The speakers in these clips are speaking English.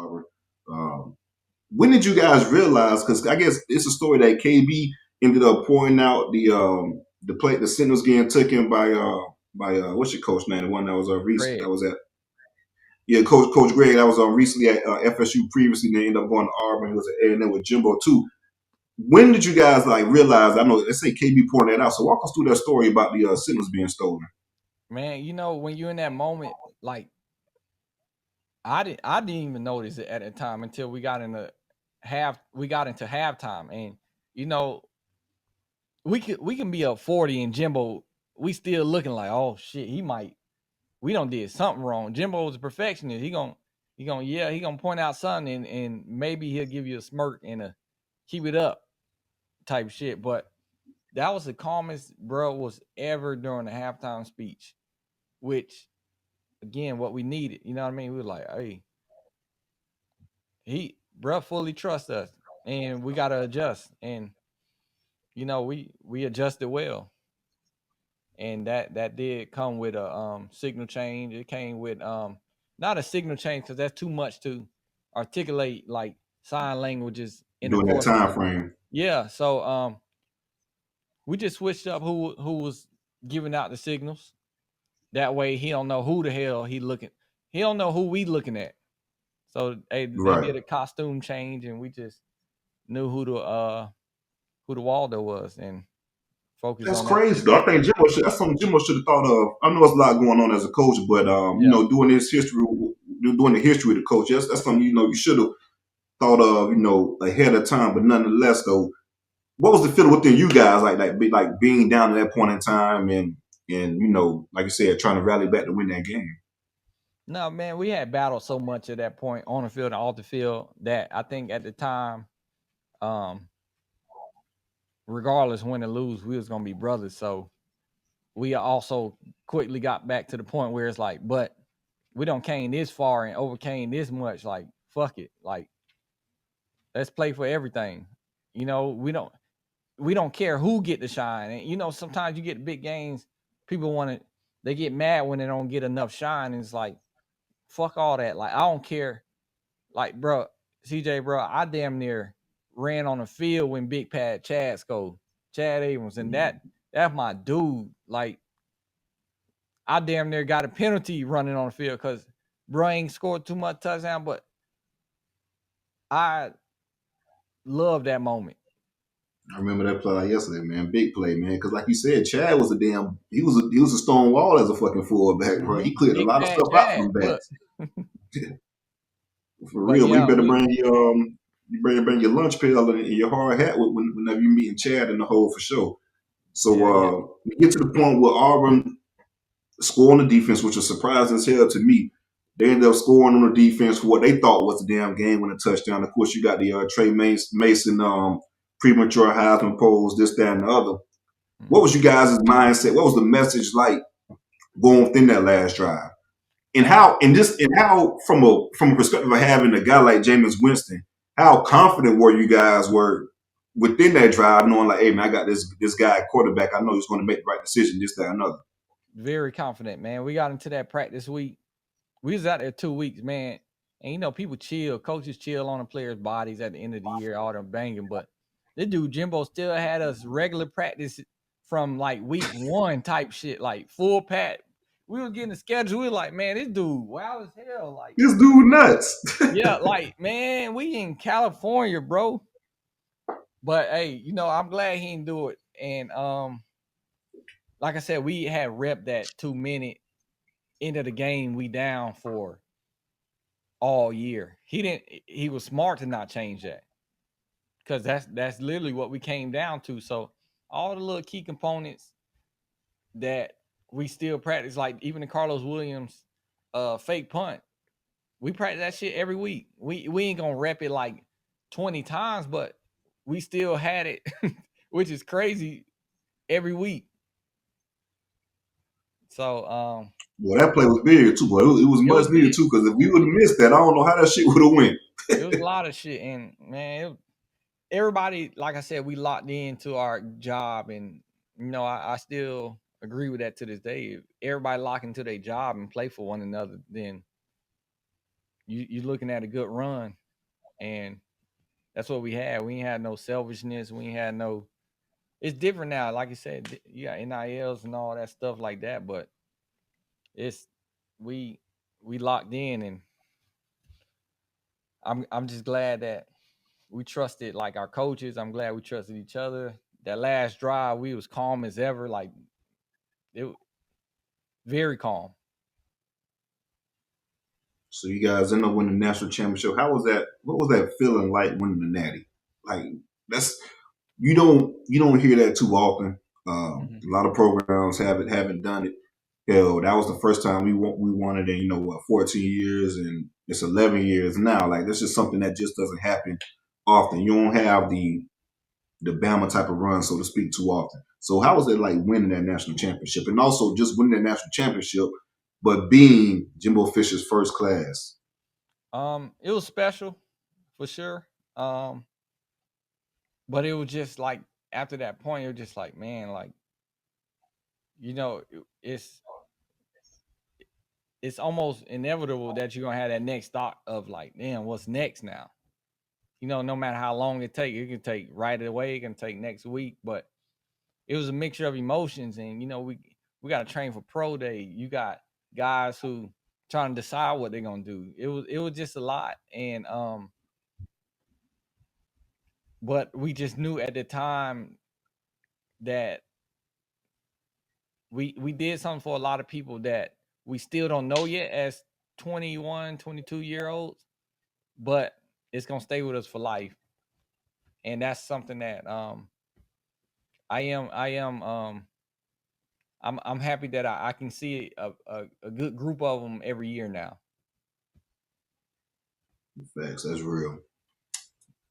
Auburn. When did you guys realize? Because I guess it's a story that KB ended up pointing out the Sentinels getting taken by what's your coach name? The one that was recent that Craig. was at Coach Greg that was recently at FSU previously. Then ended up going to Auburn. He was at A&M with Jimbo too. When did you guys like realize? I know let's say KB pointed that out. So walk us through that story about the Sentinels being stolen. Man, when you're in that moment, like I didn't even notice it at the time until we got into halftime. And you know, we can be up 40 and Jimbo, we still looking like, oh shit, we don't did something wrong. Jimbo's a perfectionist. He gonna point out something and maybe he'll give you a smirk and a keep it up type shit. But that was the calmest bro was ever during the halftime speech, which again, what we needed. You know what I mean? We were like, hey, bro fully trusts us and we gotta adjust. And we adjusted well. And that did come with a signal change. It came with not a signal change because that's too much to articulate like sign languages in the During that course of time it. frame. Yeah, so we just switched up who was giving out the signals. That way he don't know who the hell he looking. He don't know who we looking at. So they Right. did a costume change and we just knew who the Waldo was and focused That's on that. crazy though. I think that's something Jimbo should have thought of. I know there's a lot going on as a coach, but Yeah. doing his history, doing the history of the coach, that's something you should have thought of, ahead of time. But nonetheless, though, what was the feeling within you guys like being down at that point in time and like you said, trying to rally back to win that game? No, man, we had battled so much at that point on the field and off the field that I think at the time, um, regardless win or lose, we was gonna be brothers. So we also quickly got back to the point where it's like, but we don't came this far and overcame this much. Like, fuck it. Like, let's play for everything. We don't care who get the shine. And sometimes you get big games, people they get mad when they don't get enough shine. And it's like, fuck all that. Like, I don't care. Like, bro, CJ, bro, I damn near ran on the field when Big Pad Chad scored, Chad Abrams, and that's my dude. Like, I damn near got a penalty running on the field because bro ain't scored too much touchdown, but I love that moment. I remember that play like yesterday, man. Big play, man. Because like you said, Chad was he was a stone wall as a fucking fullback, bro. He cleared a Big lot of Pad stuff out Chad, from look, backs. For but real, but you yeah, better bring your lunch pail and your hard hat whenever you meeting Chad in the hole for sure. So yeah. we get to the point where Auburn scoring the defense, which was surprising as hell to me. They ended up scoring on the defense for what they thought was the damn game winning touchdown. Of course, you got the Trey Mason premature Heisman polls, this, that, and the other. What Mhm. was you guys' mindset? What was the message like going within that last drive? And Man, how from a perspective of having a guy like Jameis Winston, how confident were you guys were within that drive, knowing like, hey man, I got this guy at quarterback. I know he's going to make the right decision, this, that, another. very confident, man. We got into that practice week. We was out there 2 weeks, man. And people chill, coaches chill on the players' bodies at the end of the year, all them banging. But this dude Jimbo still had us regular practice from like week one type shit, like full pat. We were getting the schedule. We were like, man, this dude, wow as hell. Like, This dude nuts. yeah, like, man, we in California, bro. But hey, I'm glad he didn't do it. And like I said, we had rep that 2 minute into the game we down for all year. He was smart to not change that because that's literally what we came down to. So all the little key components that we still practice, like even the Carlos Williams fake punt, we practice that shit every week. We ain't gonna rep it like 20 times, but we still had it, which is crazy every week. So Well, that play was big too, but it was it was much needed big. too. Because if we would have missed that, I don't know how that shit would have went. It was a lot of shit, and man, everybody, like I said, we locked into our job, and I still agree with that to this day. If everybody lock into their job and play for one another, then you're looking at a good run, and that's what we had. We ain't had no selfishness. We ain't had no. It's different now. Like you said, you got NILs and all that stuff like that, but it's we we locked in, and I'm just glad that we trusted like our coaches. I'm glad we trusted each other. That last drive, we was calm as ever. Like it, very calm. So you guys end up winning the national championship. How was that? What was that feeling like winning the Natty? Like that's you don't hear that too often. Mhm. A lot of programs haven't done it. Hell, that was the first time we won it in 14 years, and it's 11 years now. Like this is something that just doesn't happen often. You don't have the Bama type of run, so to speak, too often. So how was it like winning that national championship, and also just winning that national championship, but being Jimbo Fisher's first class? It was special for sure. But it was just like after that point, it was just like, man, like it's almost inevitable that you're gonna have that next thought of like, damn, what's next now? No matter how long it can take right away, it can take next week, but it was a mixture of emotions, and we got to train for pro day. You got guys who trying to decide what they're gonna do. It was just a lot, and but we just knew at the time that we did something for a lot of people that we still don't know yet as 21, 22 year olds, but it's gonna stay with us for life, and that's something that I am I'm happy that I can see a good group of them every year now. Facts, that's real.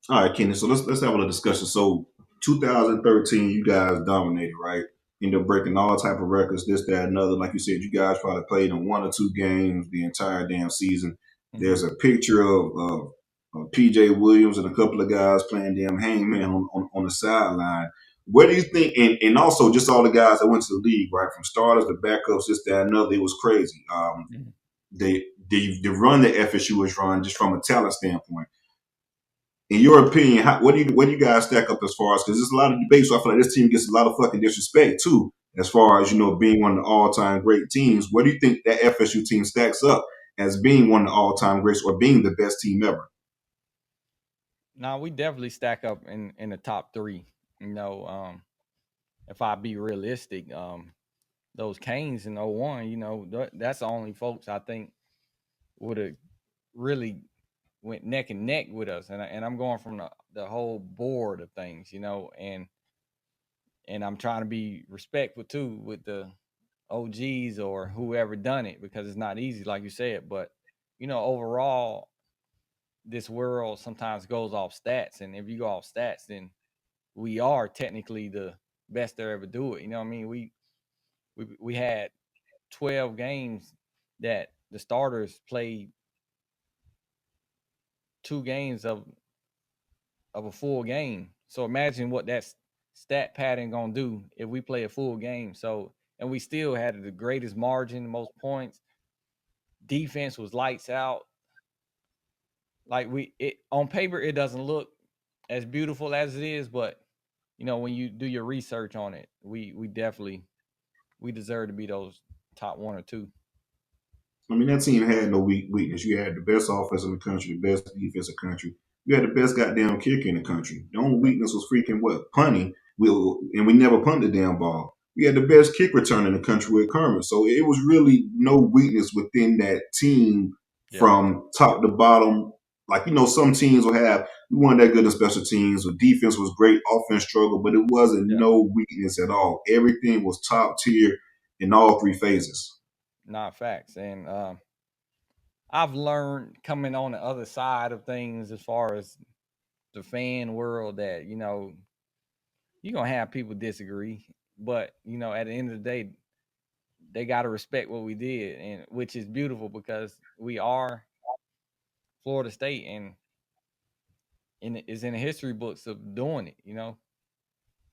All right, Kenny. So let's have a little discussion. So 2013, you guys dominated, right? Ended up breaking all type of records, this, that, another. Like you said, you guys probably played in one or two games the entire damn season. Hmm. There's a picture of PJ Williams and a couple of guys playing damn hangman on the sideline. Where do you think, and also just all the guys that went to the league, right? From starters to backups, this, that, another, it was crazy. Hmm. The run that FSU was run just from a talent standpoint, in your opinion, what do you guys stack up as far as, because there's a lot of debate, so I feel like this team gets a lot of fucking disrespect too, as far as being one of the all-time great teams. Where do you think that FSU team stacks up as being one of the all-time greats or being the best team ever? Now we definitely stack up in the top three. You know, if I be realistic, those Canes in '01, that's the only folks I think would have really went neck and neck with us, and I'm going from the whole board of things, and I'm trying to be respectful too with the OGs or whoever done it, because it's not easy, like you said. But overall, this world sometimes goes off stats, and if you go off stats, then we are technically the best to ever do it. You know what I mean? We had 12 games that the starters played 2 games of a full game. So imagine what that stat pattern gonna do if we play a full game. So, and we still had the greatest margin, most points. Defense was lights out. Like on paper, it doesn't look as beautiful as it is, but when you do your research on it, we definitely we deserve to be those top one or two. I mean, that team had no weakness. You had the best offense in the country, the best defense in the country. You had the best goddamn kicker in the country. The only weakness was freaking what? Punting. We never punted the damn ball. We had the best kick return in the country with Kermit. So it was really no weakness within that team Yeah, from top to bottom. Like, some teams will have, we weren't that good in special teams, or defense was great, offense struggled, but it wasn't yeah, no weakness at all. Everything was top tier in all three phases. not facts. And I've learned coming on the other side of things as far as the fan world that you're gonna have people disagree, but at the end of the day, they got to respect what we did, and which is beautiful because we are Florida State, and is in the history books of doing it.